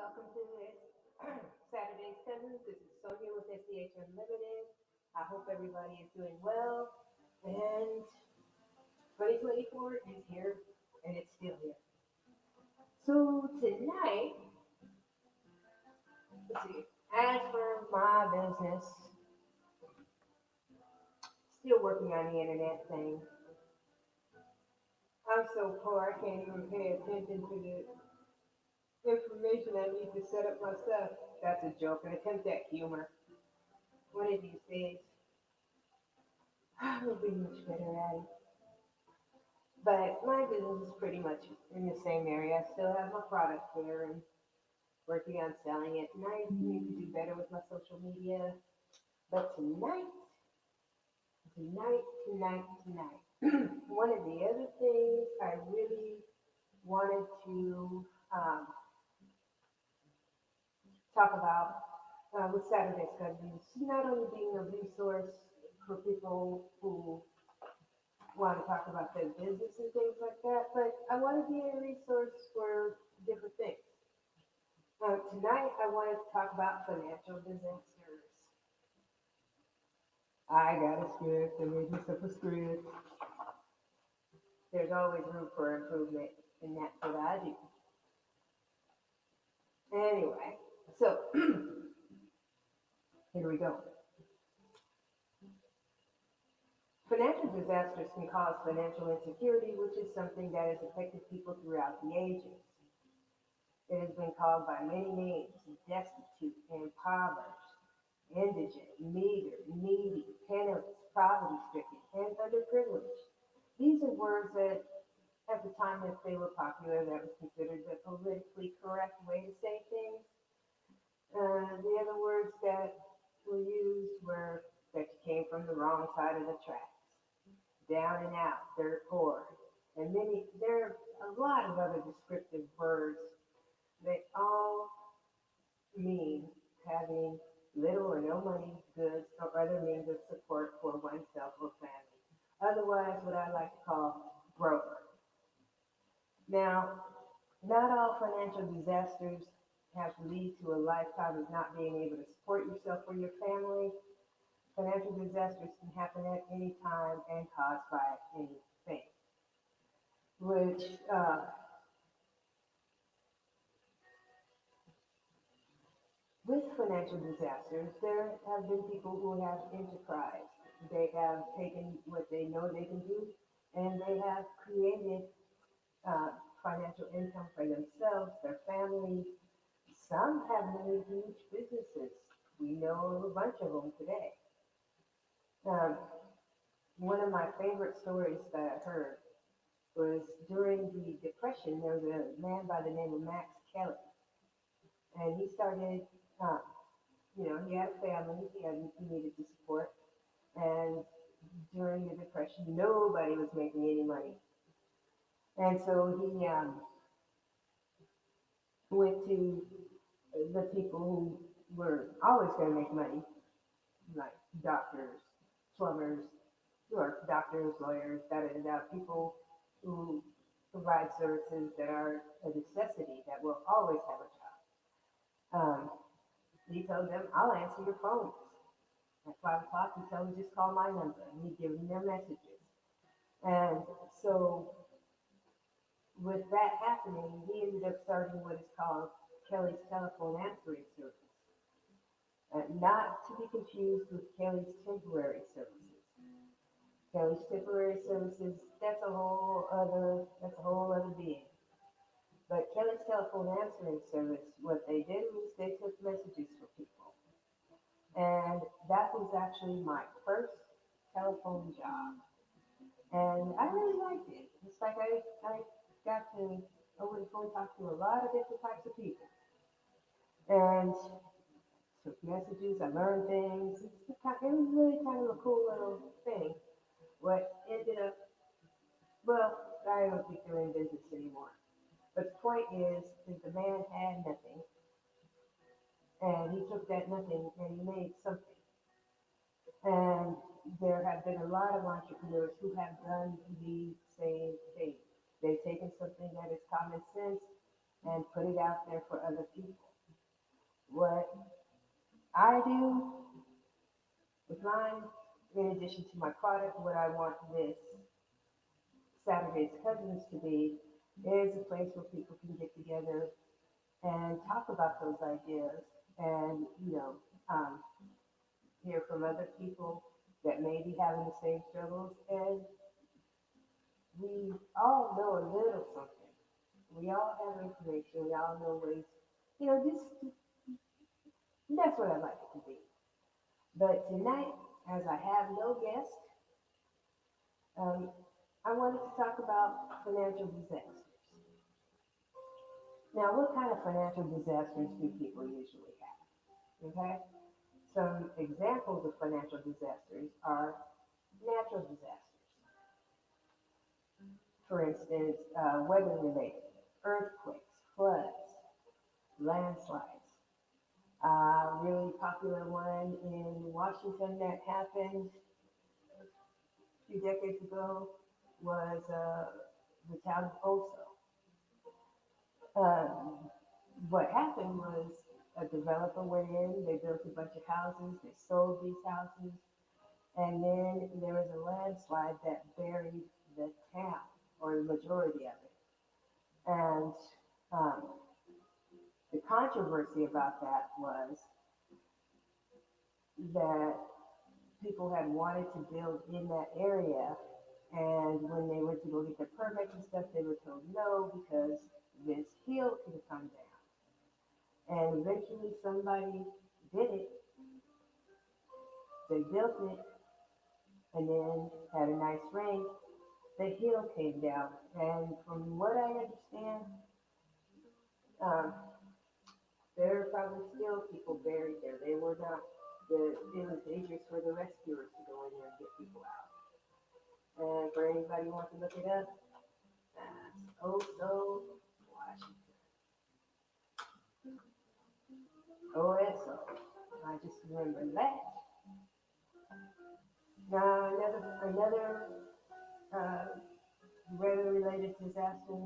welcome to this Saturday's Cousins. This is Sonia with SDH Unlimited. I hope everybody is doing well. And 2024 is here, and it's still here. So tonight, let's see. As for my business, still working on the internet thing. I'm so poor I can't even pay attention to the information I need to set up my stuff. That's a joke, an attempt at humor. One of these days, I will be much better at it. But my business is pretty much in the same area. I still have my product there and working on selling it. And I need to do better with my social media. But tonight, one of the other things I really wanted to talk about with Saturday's Cousins, not only being a resource for people who want to talk about their business and things like that, but I want to be a resource for different things. Tonight, I wanted to talk about financial disasters. I got a script, I made myself a script. There's always room for improvement, and that's what I do. Anyway, so here we go. Financial disasters can cause financial insecurity, which is something that has affected people throughout the ages. It has been called by many names: destitute, impoverished, indigent, meager, needy, penniless, poverty-stricken, and underprivileged. These are words that, at the time that they were popular, that was considered the politically correct way to say things. The other words that were used were that you came from the wrong side of the tracks, down and out, dirt poor, and there are a lot of other descriptive words. They all mean having little or no money, goods, or other means of support for oneself or family. Otherwise, what I like to call broke. Now, not all financial disasters have to lead to a lifetime of not being able to support yourself or your family. Financial disasters can happen at any time and caused by anything, which with financial disasters, there have been people who have enterprised. They have taken what they know they can do, and they have created financial income for themselves, their families. Some have made huge businesses. We know of a bunch of them today. Um, One of my favorite stories that I heard was during the Depression. There was a man by the name of Max Kelly, and he started, uh, he had a family he needed to support, and during the Depression, nobody was making any money, and so he went to the people who were always going to make money, like doctors, plumbers, or doctors, lawyers, da da da, da, people who provide services that are a necessity, that will always have a job. He told them, I'll answer your phones. At 5 o'clock, he told them, just call my number. And he'd give them their messages. And so, with that happening, he ended up starting what is called Kelly's Telephone Answering Service. Not to be confused with Kelly's Temporary Services. Kelly's Temporary Services, that's a whole other being. But Kelly's Telephone Answering Service, what they did was they took messages for people. And that was actually my first telephone job. And I really liked it. It's like I got to, over the phone, talk to a lot of different types of people. And took messages, I learned things. It was really kind of a cool little thing. What ended up, well, I don't think they're in business anymore. But the point is the man had nothing, and he took that nothing and he made something. And there have been a lot of entrepreneurs who have done the same thing. They've taken something that is common sense and put it out there for other people. What I do with mine, in addition to my product, what I want this Saturday's Cousins to be is a place where people can get together and talk about those ideas and, um, hear from other people that may be having the same struggles. And we all know a little something. We all have information. We all know ways. Just that's what I like it to be. But tonight, as I have no guest, um, I wanted to talk about financial disasters. Now, what kind of financial disasters do people usually have? Okay, some examples of financial disasters are natural disasters. For instance, weather related, earthquakes, floods, landslides. Really popular one in Washington that happened a few decades ago was the town of Oso. Um, what happened was a developer went in, they built a bunch of houses, they sold these houses, and then there was a landslide that buried the town or the majority of it. And um, the controversy about that was that people had wanted to build in that area, and when they went to go get their permits and stuff, they were told no because this hill can come down. And eventually somebody did it. They built it, and then had a nice rain. The hill came down, and from what I understand, um, there are probably still people buried there. They were not. It was dangerous for the rescuers to go in there and get people out. And for anybody who wants to look it up, that's Oso, Washington. OSO. I just remember that. Now another uh, weather-related disaster,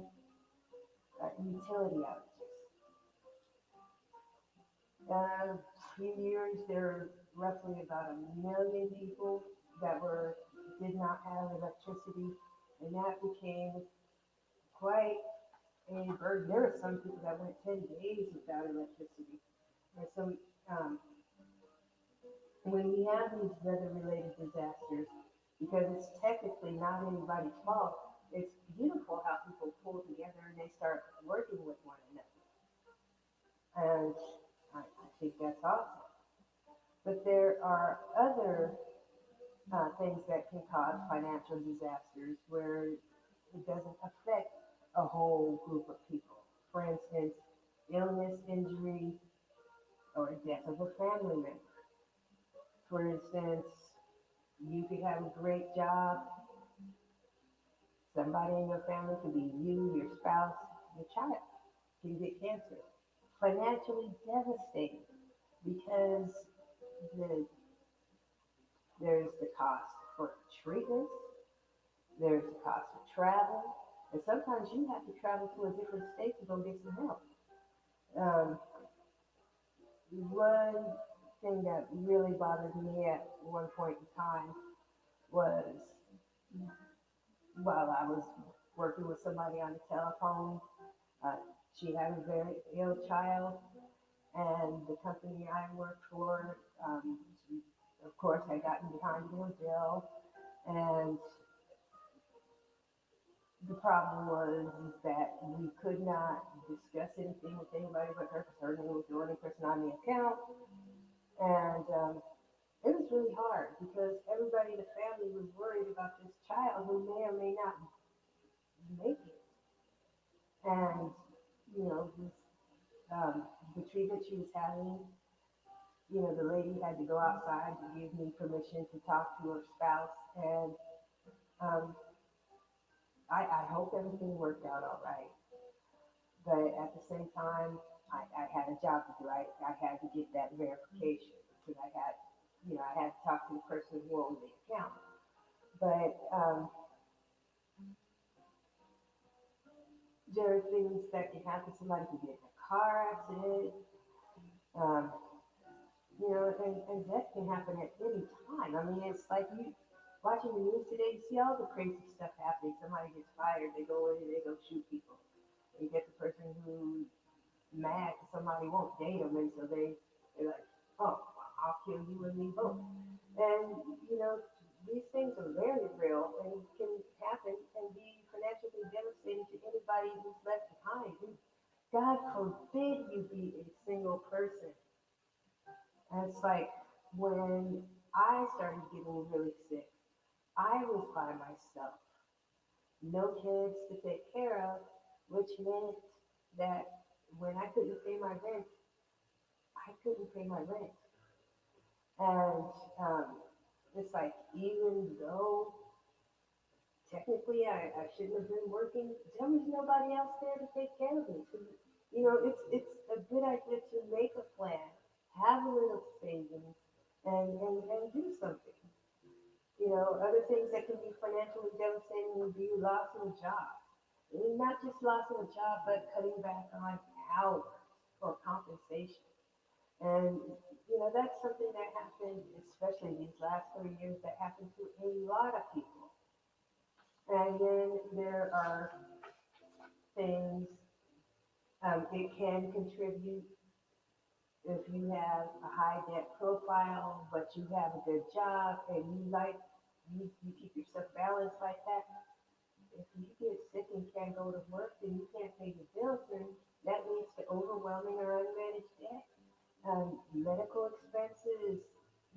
utility outages. A few years, there were roughly about 1 million people that did not have electricity, and that became quite a burden. There were some people that went 10 days without electricity. And so, um, when we have these weather-related disasters, because it's technically not anybody's fault, it's beautiful how people pull together and they start working with one another. And I think that's awesome. But there are other things that can cause financial disasters where it doesn't affect a whole group of people. For instance, illness, injury, or death of a family member. For instance, you could have a great job. Somebody in your family could be you, your spouse, your child can get cancer. Financially devastating because the, there's the cost for treatments, there's the cost of travel, and sometimes you have to travel to a different state to go get some help. Um, One thing that really bothered me at one point in time was while I was working with somebody on the telephone, uh, she had a very ill child, and the company I worked for, she, of course, had gotten behind in a bill, and the problem was that we could not discuss anything with anybody but her because her name was the only person on the account. And it was really hard because everybody in the family was worried about this child who may or may not make it. And, this, the treatment she was having, the lady had to go outside to give me permission to talk to her spouse. And um, I hope everything worked out all right. But at the same time, I had a job to do. I had to get that verification because I had to talk to the person who owned the account. But there are things that can happen. Somebody could get in a car accident. Um, and death can happen at any time. I mean, it's like you watching the news today, you see all the crazy stuff happening. Somebody gets fired, they go in and they go shoot people. You get the person who's mad because somebody won't date them, and so they're like, oh, I'll kill you and me both. And these things are very real and can happen and be financially devastating to anybody who's left behind. God forbid you be a single person. And it's like when I started getting really sick, I was by myself, no kids to take care of, which meant that when I couldn't pay my rent, I couldn't pay my rent. And it's like, even though technically I shouldn't have been working, there was nobody else there to take care of me. So, it's a good idea to make a plan, have a little savings, and do something. Other things that can be financially devastating would be loss of a job. And not just loss of a job, but cutting back on hours or compensation. And, that's something that happened, especially these last 3 years, that happened to a lot of people. And then there are things, it can contribute if you have a high debt profile, but you have a good job and you keep yourself balanced like that. If you get sick and can't go to work, then you can't pay your bills, and that leads to overwhelming or unmanaged debt, medical expenses,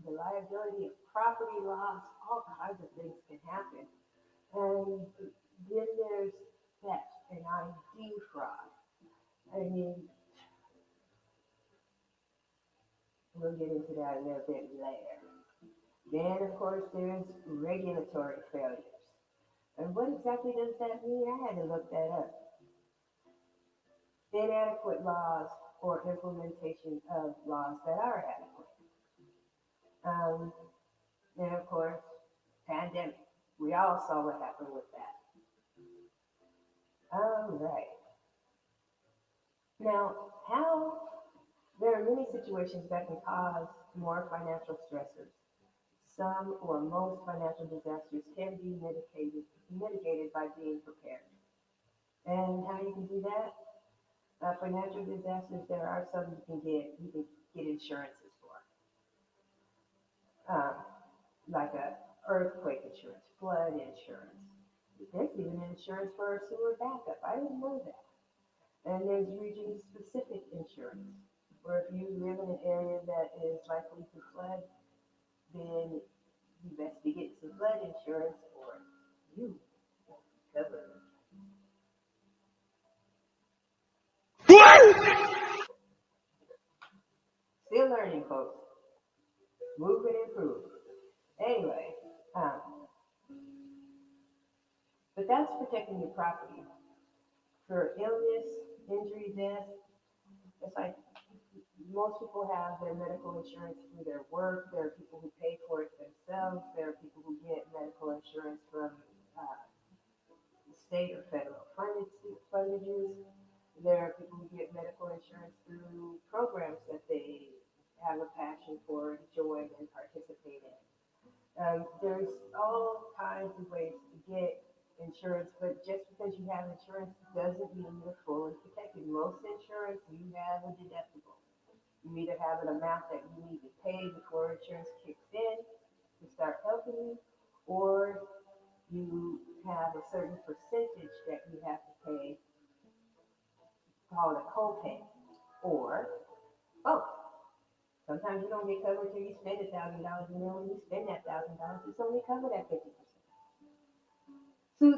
the liability of property loss, all kinds of things can happen. And then there's theft and ID fraud. I mean, we'll get into that a little bit later. Then, of course, there's regulatory failures. And what exactly does that mean? I had to look that up. Inadequate laws or implementation of laws that are adequate. Um, and of course, pandemic. We all saw what happened with that. All right. Now, how there are many situations that can cause more financial stressors. Some or most financial disasters can be mitigated by being prepared. And how you can do that? Financial disasters, there are some you can get insurances for, um, like a earthquake insurance, flood insurance. There's even insurance for a sewer backup. I didn't know that. And there's region specific insurance, where if you live in an area that is likely to flood, then you best be getting some flood insurance or you cover. Still learning, folks. Move and improve. Anyway, um, but that's protecting your property. For illness, injury, death, it's like most people have their medical insurance through their work. There are people who pay for it themselves. There are people who get medical insurance from uh, state or federal fundages. There are people who get medical insurance through programs that they have a passion for, enjoy, and participate in. There's all kinds of ways to get insurance, but just because you have insurance doesn't mean you're fully protected. Most insurance, you have a deductible. You either have an amount that you need to pay before insurance kicks in to start helping you, or you have a certain percentage that you have to pay called a copay, or both. Sometimes you don't get covered until you spend $1,000, and then when you spend that $1,000, it's only covered at 50%. So,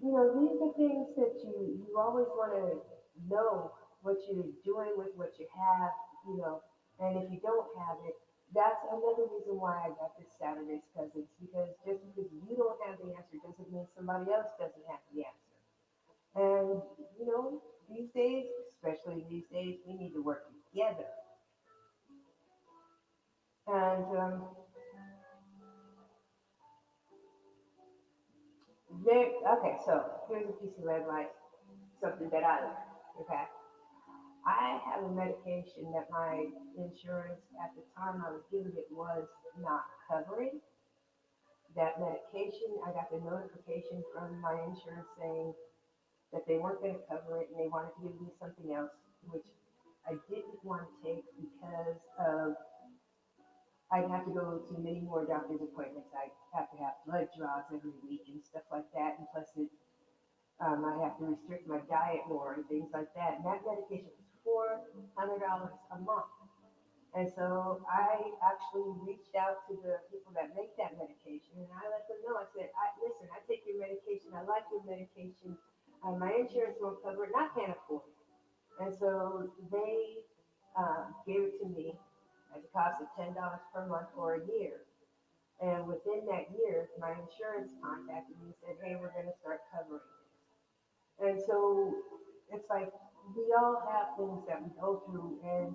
these are things that you always want to know what you're doing with what you have, you know, and if you don't have it, that's another reason why I got this Saturday's Cousins, because just because you don't have the answer doesn't mean somebody else doesn't have the answer. And, these days, especially these days, we need to work together. And okay, so here's a piece of advice, something that I learned. Okay, I have a medication that my insurance at the time I was given it was not covering. That medication, I got the notification from my insurance saying that they weren't going to cover it and they wanted to give me something else, which I didn't want to take because of I'd have to go to many more doctor's appointments. I have to have blood draws every week and stuff like that. And plus, I have to restrict my diet more and things like that. And that medication was $400 a month. And so I actually reached out to the people that make that medication and I let them know. I said, listen, I take your medication. I like your medication. My insurance won't cover it and I can't afford it. And so they gave it to me at the cost of $10 per month for a year. And within that year, my insurance contacted me and said, hey, we're going to start covering this. And so it's like we all have things that we go through and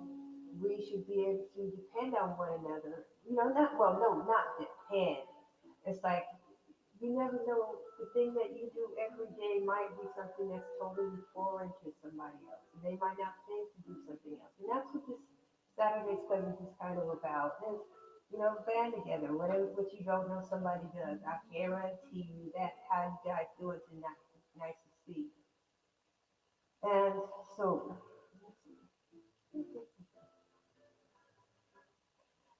we should be able to depend on one another. You know, not depend. It's like you never know, the thing that you do every day might be something that's totally foreign to somebody else. And they might not think to do something else. And that's what this Saturday's Cousins is kind of about. And, you know, band together. Whatever what you don't know somebody does. I guarantee you that how you guys do it's nice to see. And so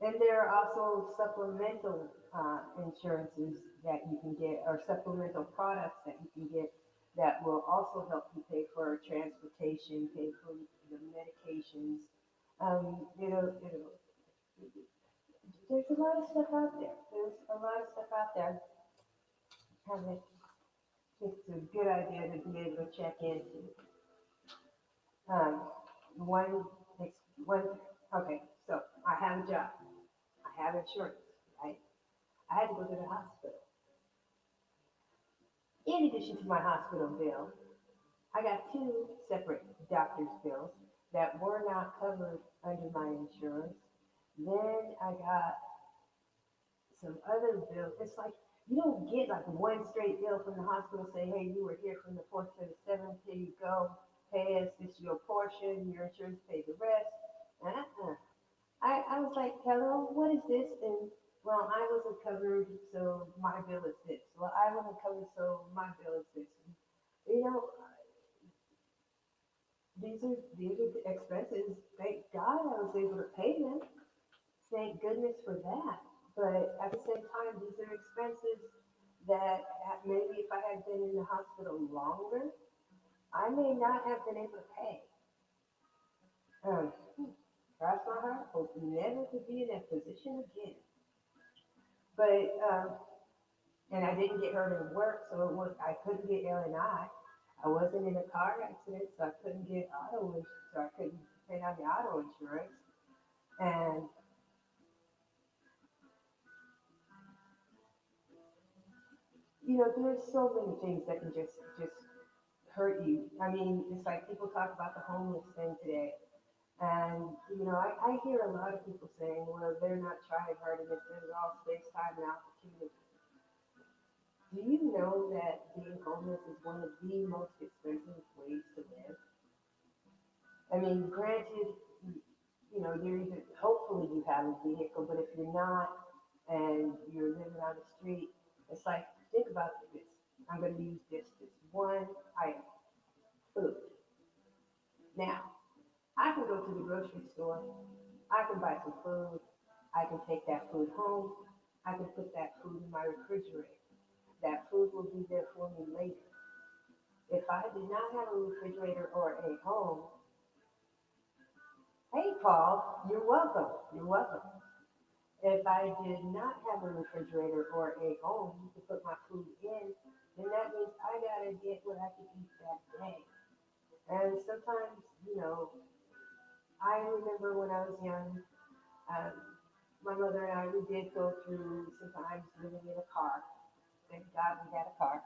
and there are also supplemental insurances that you can get, or supplemental products that you can get that will also help you pay for transportation, pay for the medications. There's a lot of stuff out there. There's a lot of stuff out there. It's a good idea to be able to check into. Um, one, one, okay, so I have a job. I have insurance, right? I had to go to the hospital. In addition to my hospital bill, I got two separate doctor's bills that were not covered under my insurance. Then I got some other bills. It's like you don't get like one straight bill from the hospital saying, hey, you were here from the 4th to the 7th, here you go, pay us, this is your portion, your insurance pays the rest. Uh-uh. I was like, hello, what is this? And well, I wasn't covered, so my bill is this. Well, I wasn't covered, so my bill is this. You know, these are the expenses. Thank God I was able to pay them. Thank goodness for that. But at the same time, these are expenses that maybe if I had been in the hospital longer, I may not have been able to pay. Um, Cross my heart, hope never to be in that position again. But and I didn't get hurt at work, so it was I couldn't get L&I. I wasn't in a car accident, so I couldn't get auto insurance, so I couldn't pay on the auto insurance. And you know, there's so many things that can just hurt you. I mean, it's like people talk about the homeless thing today. And, you know, I hear a lot of people saying, well, they're not trying hard enough, they're all space, time, and opportunity. Do you know that being homeless is one of the most expensive ways to live? I mean, granted, you know, you're either, hopefully you have a vehicle, but if you're not and you're living on the street, it's like, think about this. I'm going to use this one item, food. Now, I can go to the grocery store, I can buy some food, I can take that food home, I can put that food in my refrigerator. That food will be there for me later. If I did not have a refrigerator or a home, hey Paul, you're welcome. You're welcome. If I did not have a refrigerator or a home to put my food in, then that means I gotta get what I can eat that day. And sometimes, you know, I remember when I was young, um, my mother and I, we did go through sometimes living in a car. Thank God we had a car.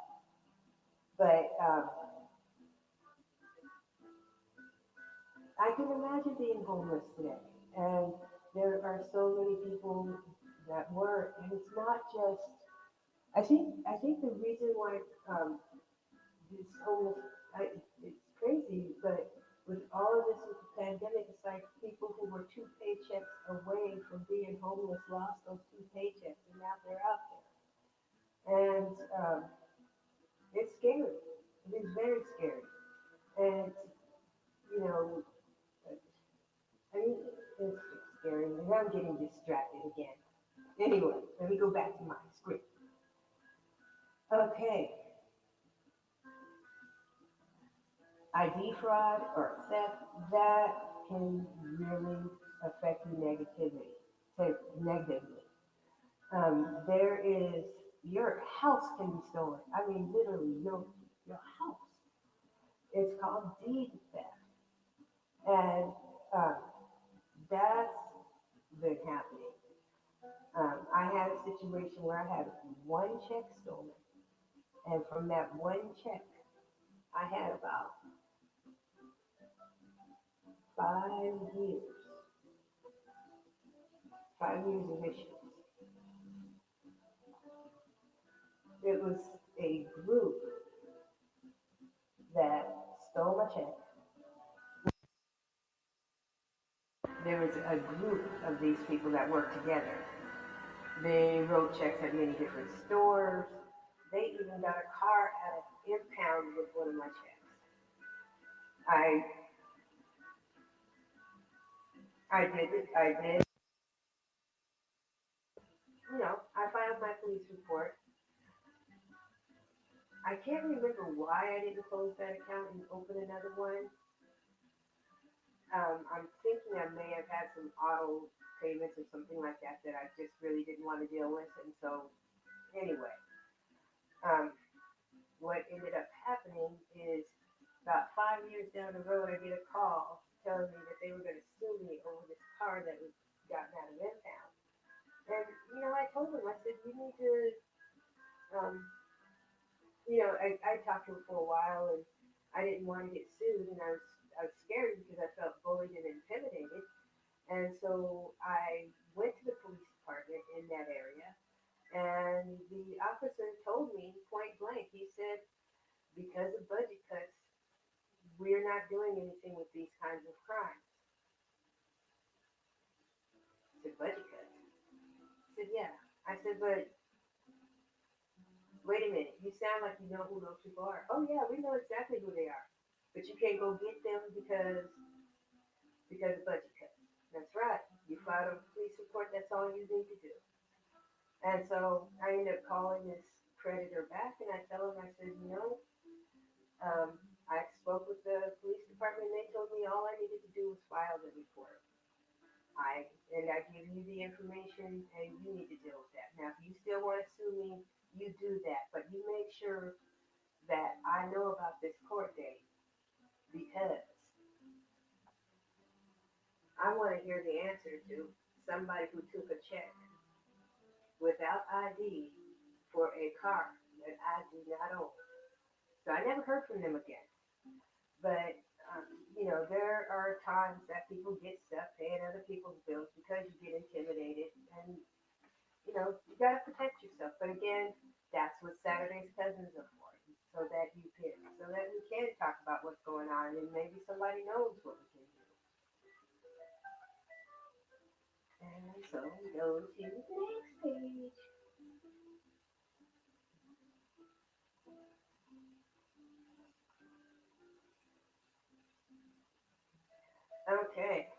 But I can imagine being homeless today. And there are so many people that were, and it's not just, I think the reason why this homeless, it's crazy, but With all of this with the pandemic, it's like people who were two paychecks away from being homeless lost those two paychecks, and now they're out there. And it's scary. It is very scary. And, you know, I mean, it's scary. And I'm getting distracted again. Anyway, let me go back to my script. Okay, ID fraud or theft, that can really affect you negatively. There is, your house can be stolen. I mean, literally, your house. It's called deed theft. And um, that's been happening. I had a situation where I had one check stolen. And from that one check, I had about 5 years, 5 years of issues. It was a group that stole my check. There was a group of these people that worked together. They wrote checks at many different stores. They even got a car at an impound with one of my checks. I I did it. I did. I filed my police report. I can't remember why I didn't close that account and open another one. I'm thinking I may have had some auto payments or something like that that I just really didn't want to deal with. And so, anyway, um, what ended up happening is about 5 years down the road, I get a call telling me that they were going to sue me over this car that was gotten out of impound. And, I told them, I said, you need to, um, I talked to him for a while and I didn't want to get sued and I was scared because I felt bullied and intimidated. And so I went to the police department in that area and the officer told me point blank, he said, because of budget cuts, we're not doing anything with these kinds of crimes. I said, budget cuts? I said, yeah. I said, but wait a minute, you sound like you know who those people are. Oh yeah, we know exactly who they are. But you can't go get them because of budget cuts. That's right. You filed a police report, that's all you need to do. And so I ended up calling this creditor back and I tell him, I said, I spoke with the police department and they told me all I needed to do was file the report. I give you the information and you need to deal with that. Now if you still want to sue me, you do that. But you make sure that I know about this court date because I want to hear the answer to somebody who took a check without ID for a car that I do not own. So I never heard from them again. But, there are times that people get stuck paying other people's bills because you get intimidated. And, you got to protect yourself. But again, that's what Saturday's Cousins are for. So that you can, so that we can talk about what's going on and maybe somebody knows what we can do. And so we go to the next page. Okay.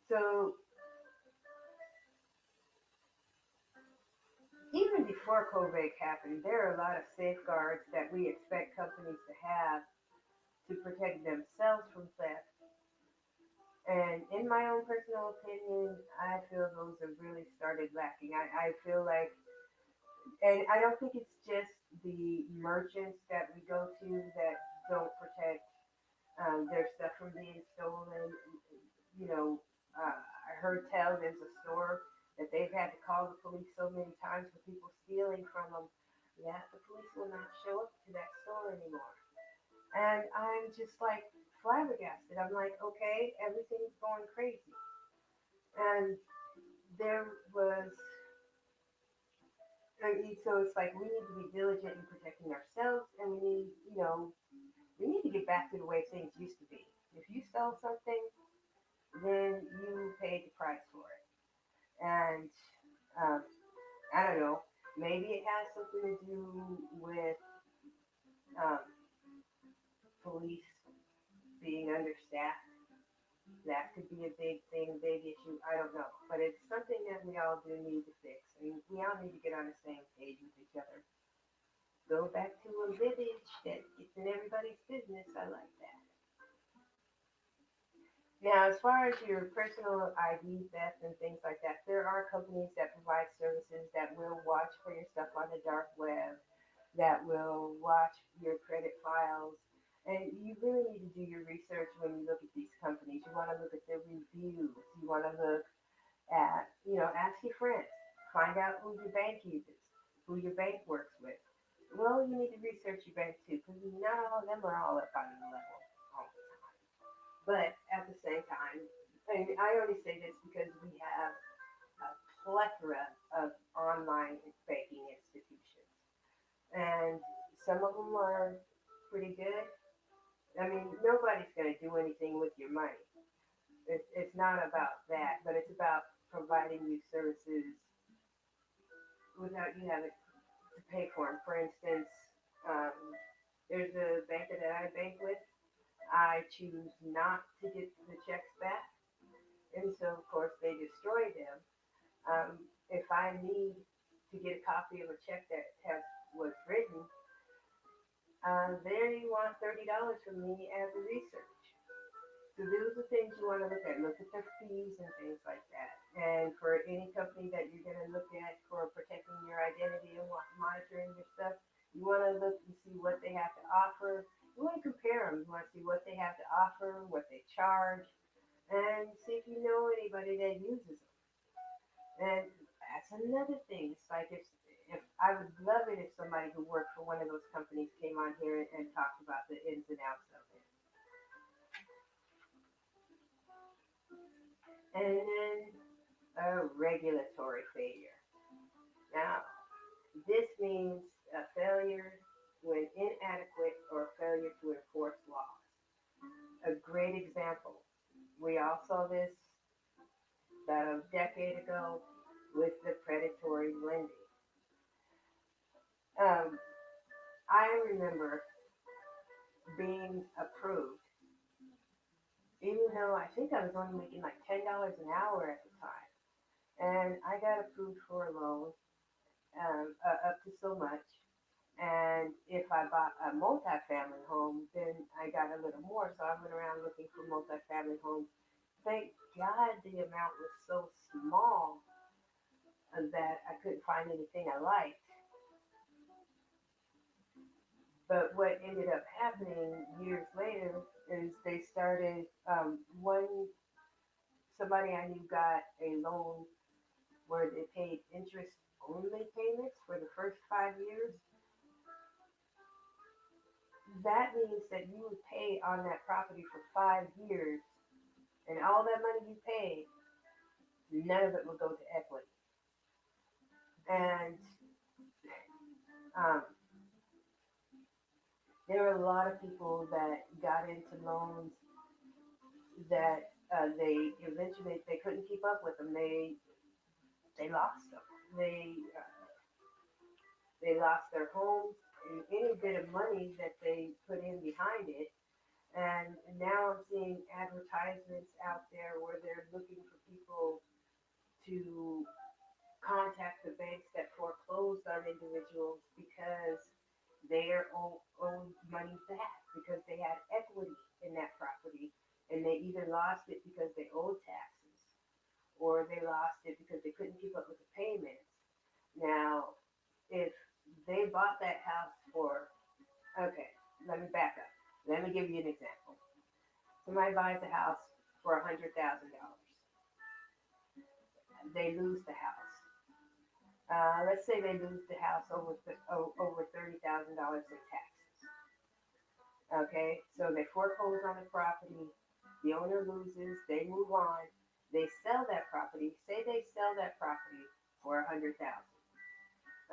So even before COVID happened, there are a lot of safeguards that we expect companies to have to protect themselves from theft. And in my own personal opinion, I feel those have really started lacking. I feel like, and I don't think it's just the merchants that we go to that don't protect their stuff from being stolen. You know, I heard tell there's a store that they've had to call the police so many times for people stealing from them that the police will not show up to that store anymore. And I'm just like flabbergasted. I'm like, okay, everything's going crazy. And there was, so it's like we need to be diligent in protecting ourselves, and we need to get back to the way things used to be. If you sell something, then you paid the price for it. And um, I don't know, maybe it has something to do with um, police being understaffed. That could be a big thing, big issue. I don't know. But it's something that we all do need to fix. I mean, we all need to get on the same page with each other. Go back to a village that gets in everybody's business. I like that. Now, as far as your personal ID theft and things like that, there are companies that provide services that will watch for your stuff on the dark web, that will watch your credit files. And you really need to do your research when you look at these companies. You want to look at their reviews. You want to look at, ask your friends. Find out who your bank uses, who your bank works with. Well, you need to research your bank too, because not all of them are all up on the level all the time. But at the same time, and I only say this because we have a plethora of online banking institutions, and some of them are pretty good. I mean, nobody's going to do anything with your money. It's not about that, but it's about providing you services without you having to pay for them. For instance, um, there's a bank that I bank with. I choose not to get the checks back, and so of course they destroy them. If I need to get a copy of a check that was written, there you want $30 from me as a research. So those are things you want to look at. Look at their fees and things like that. And for any company that you're going to look at for protecting your identity and monitoring your stuff, you want to look and see what they have to offer. You want to compare them. You want to see what they have to offer, what they charge, and see if you know anybody that uses them. And that's another thing. It's like if I would love it if somebody who worked for one of those companies came on here and talked about the ins and outs of it. And then a regulatory failure. Now, this means a failure when inadequate or failure to enforce laws. A great example. We all saw this about a decade ago with the predatory lending. Um, I remember being approved, even though I think I was only making like $10 an hour at the time. And I got approved for a loan up to so much. And if I bought a multifamily home, then I got a little more. So I went around looking for multifamily homes. Thank God the amount was so small that I couldn't find anything I liked. But what ended up happening years later is they started somebody I knew got a loan where they paid interest only payments for the first 5 years. That means that you would pay on that property for 5 years, and all that money you paid, none of it would go to equity. And um, there were a lot of people that got into loans that they couldn't keep up with them. They lost them. They lost their homes and any bit of money that they put in behind it. And now I'm seeing advertisements out there where they're looking for people to contact the banks that foreclosed on individuals because they are owed money back because they had equity in that property and they either lost it because they owed taxes or they lost it because they couldn't keep up with the payments. Now, if they bought that house for, okay, let me back up. Let me give you an example. Somebody buys a house for $100,000. They lose the house. Let's say they lose the house over $30,000 in taxes. Okay, so they foreclose on the property. The owner loses. They move on. They sell that property. Say they sell that property for $100,000.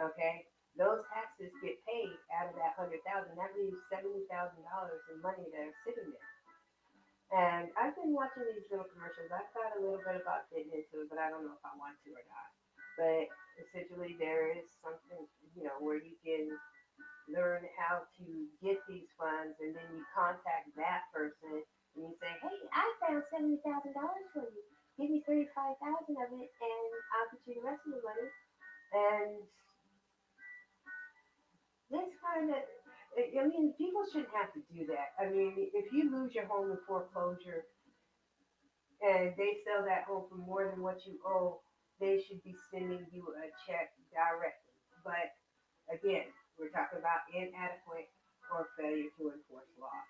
Okay, those taxes get paid out of that $100,000. That leaves $70,000 in money that are sitting there. And I've been watching these little commercials. I thought a little bit about getting into it, but I don't know if I want to or not. But essentially, there is something, where you can learn how to get these funds, and then you contact that person and you say, "Hey, I found $70,000 for you. Give me 35,000 of it, and I'll get you the rest of the money." And this kind of, I mean, people shouldn't have to do that. I mean, if you lose your home in foreclosure and they sell that home for more than what you owe, they should be sending you a check directly. But again, we're talking about inadequate or failure to enforce laws.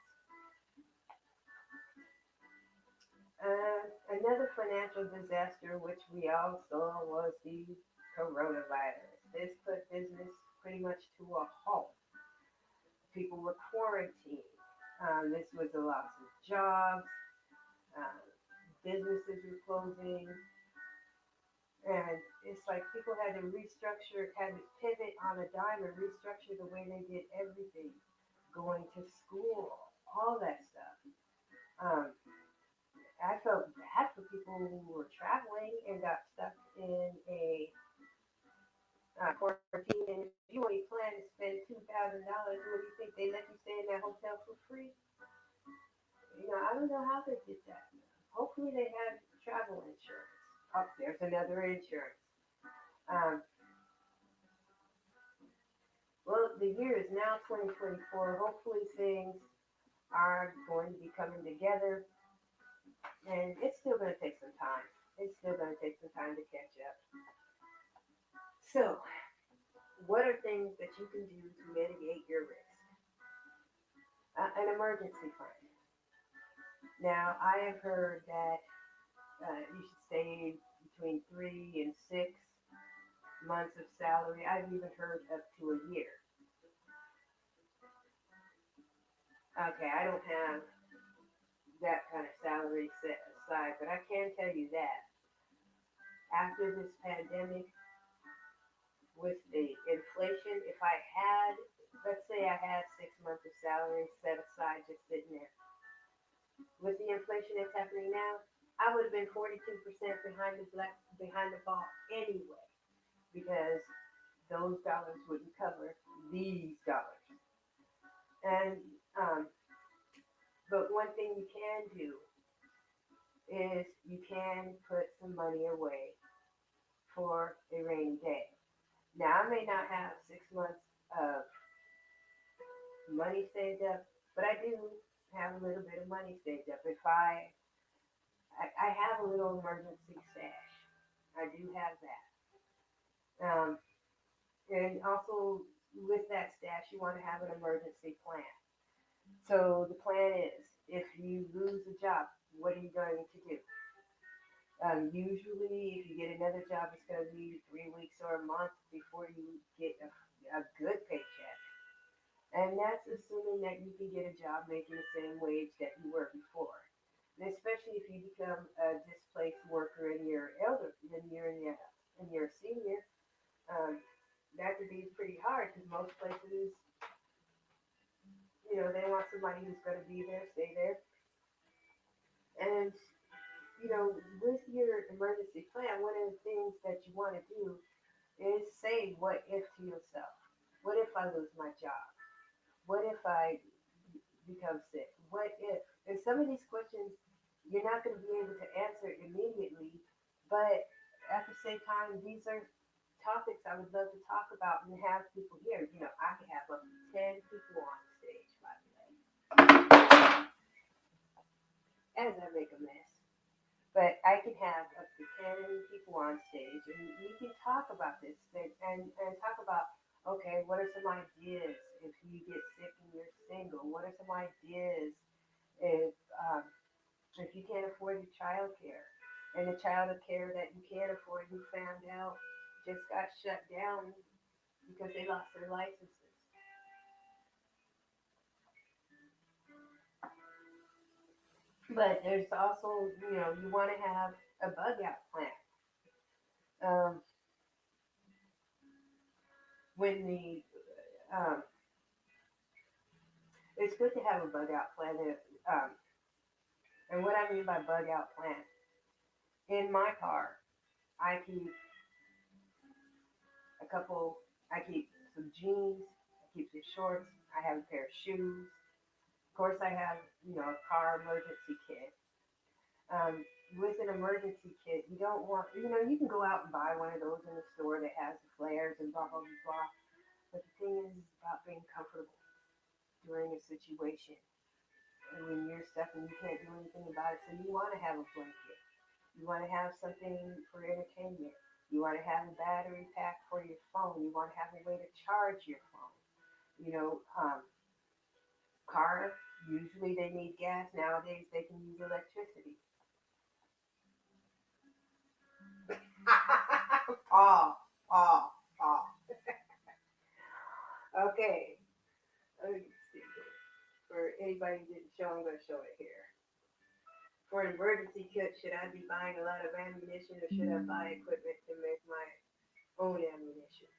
Another financial disaster, which we all saw, was the coronavirus. This put business pretty much to a halt. People were quarantined. This was a loss of jobs. Uh, Businesses were closing. And it's like people had to restructure, had to pivot on a dime and restructure the way they did everything, going to school, all that stuff. Um, I felt bad for people who were traveling and got stuck in a quarantine. And if you only plan to spend $2,000, what do you think? They let you stay in that hotel for free? I don't know how they did that. Hopefully they had travel insurance. Oh, there's another insurance. Um, well, the year is now 2024. Hopefully things are going to be coming together, and it's still going to take some time. It's still going to take some time to catch up. So, what are things that you can do to mitigate your risk? An emergency fund. Now, I have heard that you should save between 3 and 6 months of salary. I've even heard up to a year. Okay, I don't have that kind of salary set aside, but I can tell you that after this pandemic, with the inflation, if I had, let's say I had 6 months of salary set aside just sitting there, with the inflation that's happening now, I would have been 42% behind the ball anyway, because those dollars wouldn't cover these dollars. And but one thing you can do is you can put some money away for a rainy day. Now I may not have 6 months of money saved up, but I do have a little bit of money saved up. If I have a little emergency stash, I do have that. And also with that stash, you want to have an emergency plan. So the plan is, if you lose a job, what are you going to do? Usually, if you get another job, it's going to be 3 weeks or a month before you get a good paycheck. And that's assuming that you can get a job making the same wage that you were before. And especially if you become a displaced worker and you're elder, then you're a senior, um, that could be pretty hard because most places, they want somebody who's going to be there, stay there. And, with your emergency plan, one of the things that you want to do is say what if to yourself. What if I lose my job? What if I become sick? What if? And some of these questions you're not going to be able to answer immediately, but at the same time, these are topics I would love to talk about and have people here. I could have up to 10 people on stage, by the way, as I make a mess. But I can have up to 10 people on stage, and we can talk about this and talk about, okay, what are some ideas if you get sick and you're single? What are some ideas if if you can't afford your child care, and the child care that you can't afford, you found out, just got shut down because they lost their licenses. But there's also, you want to have a bug out plan. Um, when the um, It's good to have a bug out plan. Um, And what I mean by bug out plan, in my car, I keep a couple, I keep some jeans, I keep some shorts, I have a pair of shoes. Of course, I have, a car emergency kit. Um, with an emergency kit, you don't want, you can go out and buy one of those in the store that has the flares and blah, blah, blah, blah. But the thing is about being comfortable during a situation. And when you're stuck and you can't do anything about it, so you want to have a blanket. You want to have something for entertainment. You want to have a battery pack for your phone. You want to have a way to charge your phone. You know, cars, usually they need gas. Nowadays, they can use electricity. Paul, Paul, Paul. Okay, let me see. For anybody who didn't show, I'm going to show it here. For an emergency kit, should I be buying a lot of ammunition or should I buy equipment to make my own ammunition?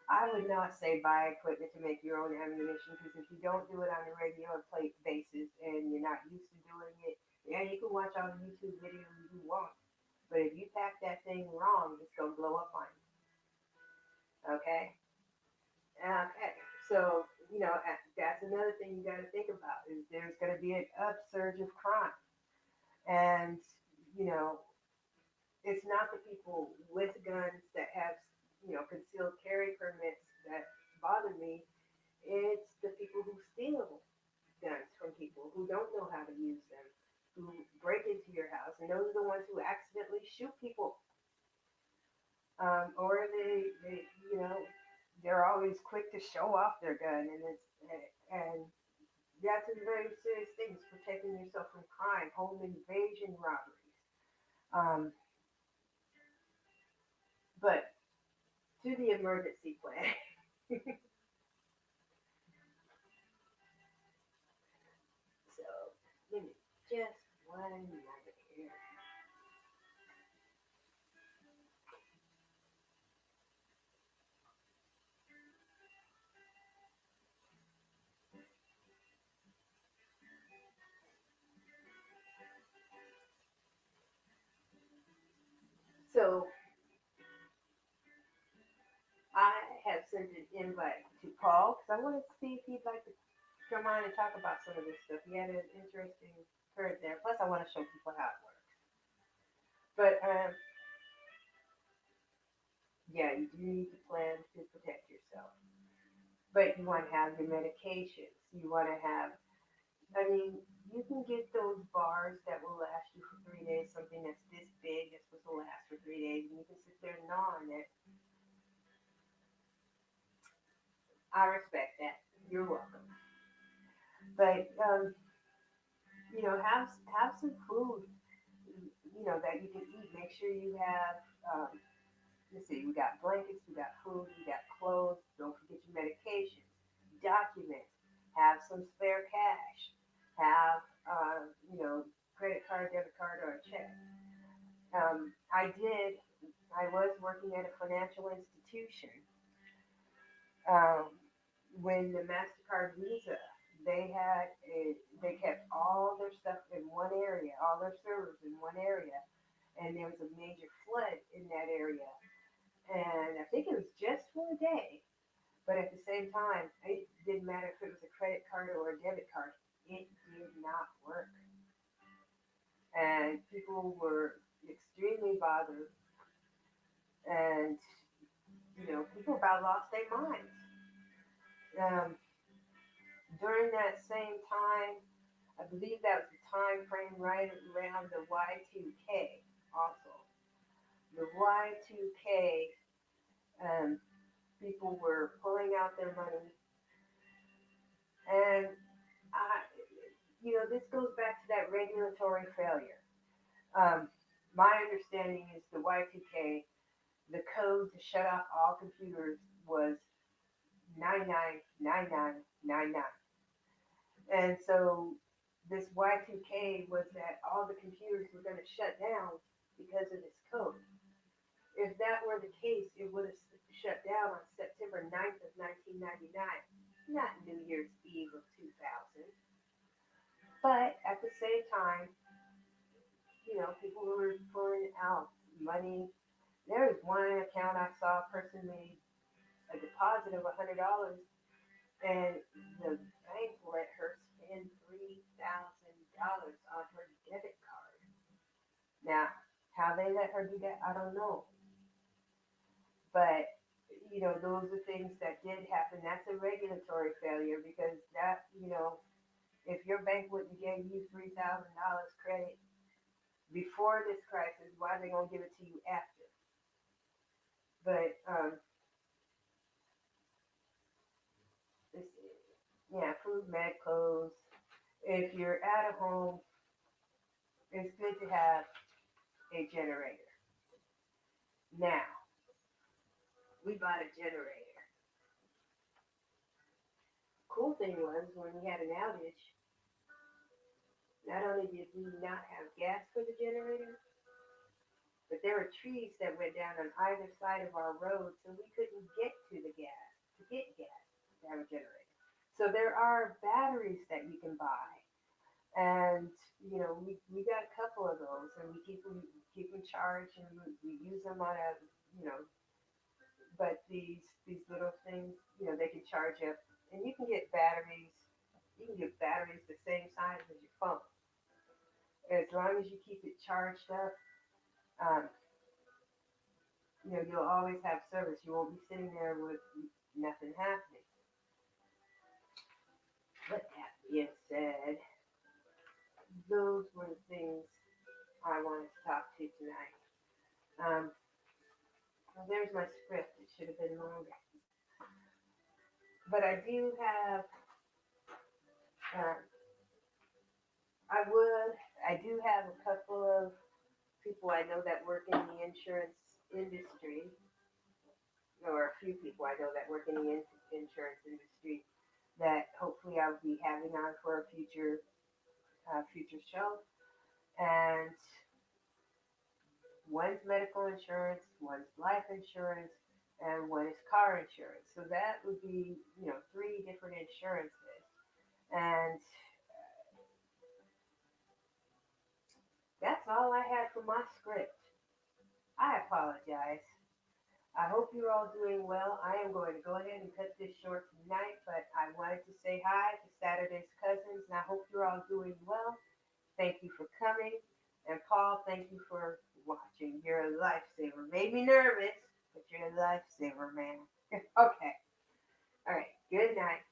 I would not say buy equipment to make your own ammunition because if you don't do it on a regular plate basis and you're not used to doing it, yeah, you can watch all the YouTube videos you want. But if you pack that thing wrong, it's gonna blow up on you. Okay? Okay. So, that's another thing you gotta think about is there's gonna be an upsurge of crime. And, you know, it's not the people with guns that have, concealed carry permits that bother me. It's the people who steal guns from people who don't know how to use them, who break into your house, and those are the ones who accidentally shoot people. Or they're always quick to show off their gun, and that's a very serious thing. It's protecting yourself from crime, home invasion robberies. Um, but to the emergency plan. So give me just one moment here. So I have sent an invite to Paul because I wanted to see if he'd like to come on and talk about some of this stuff. He had an interesting current there. Plus, I want to show people how it works. But yeah, you do need to plan to protect yourself. But you want to have your medications. You want to have, I mean, you can get those bars that will last you for 3 days, something that's this big that's supposed to last for 3 days, and you can sit there and gnaw on it. I respect that. You're welcome. But have some food, that you can eat. Make sure you have. Let's see. We got blankets. We got food. We got clothes. Don't forget your medications. Documents. Have some spare cash. Have credit card, debit card, or a check. I did. I was working at a financial institution um, when the Mastercard Visa, they kept all their stuff in one area, all their servers in one area, and there was a major flood in that area, and I think it was just for a day, but at the same time, it didn't matter if it was a credit card or a debit card, it did not work, and people were extremely bothered, and people about lost their minds. Um, During that same time, I believe that was the time frame right around the Y2K also. The Y2K, um, people were pulling out their money. And, I, this goes back to that regulatory failure. Um, my understanding is the Y2K, the code to shut off all computers was 999999. And so this Y2K was that all the computers were going to shut down because of this code. If that were the case, it would have shut down on September 9th of 1999, not New Year's Eve of 2000. But at the same time, people who were pouring out money. There was one account I saw a person made a deposit of $100, and the bank let her spend $3,000 on her debit card. Now, how they let her do that, I don't know. But those are things that did happen. That's a regulatory failure because if your bank wouldn't give you $3,000 credit before this crisis, why are they gonna give it to you after? But this is, yeah, food, med, clothes. If you're at a home, it's good to have a generator. Now, we bought a generator. Cool thing was when we had an outage, not only did we not have gas for the generator, but there were trees that went down on either side of our road, so we couldn't get to the gas to get gas to have a generator. So there are batteries that you can buy, and we got a couple of those, and we keep them charged, and we use them on a you know. But these little things, they can charge up, and you can get batteries. You can get batteries the same size as your phone, as long as you keep it charged up. Um, you'll always have service. You won't be sitting there with nothing happening. But that being said, those were the things I wanted to talk to tonight. Well, there's my script. It should have been longer. But uh, I do have a couple of people I know that work in the insurance industry, or a few people I know that work in the insurance industry that hopefully I'll be having on for a future show. And one's medical insurance, one's life insurance, and one is car insurance. So that would be, three different insurances. And that's all I had for my script. I apologize. I hope you're all doing well. I am going to go ahead and cut this short tonight, but I wanted to say hi to Saturday's cousins, and I hope you're all doing well. Thank you for coming. And Paul, thank you for watching. You're a lifesaver. Made me nervous, but you're a lifesaver, man. Okay. All right. Good night.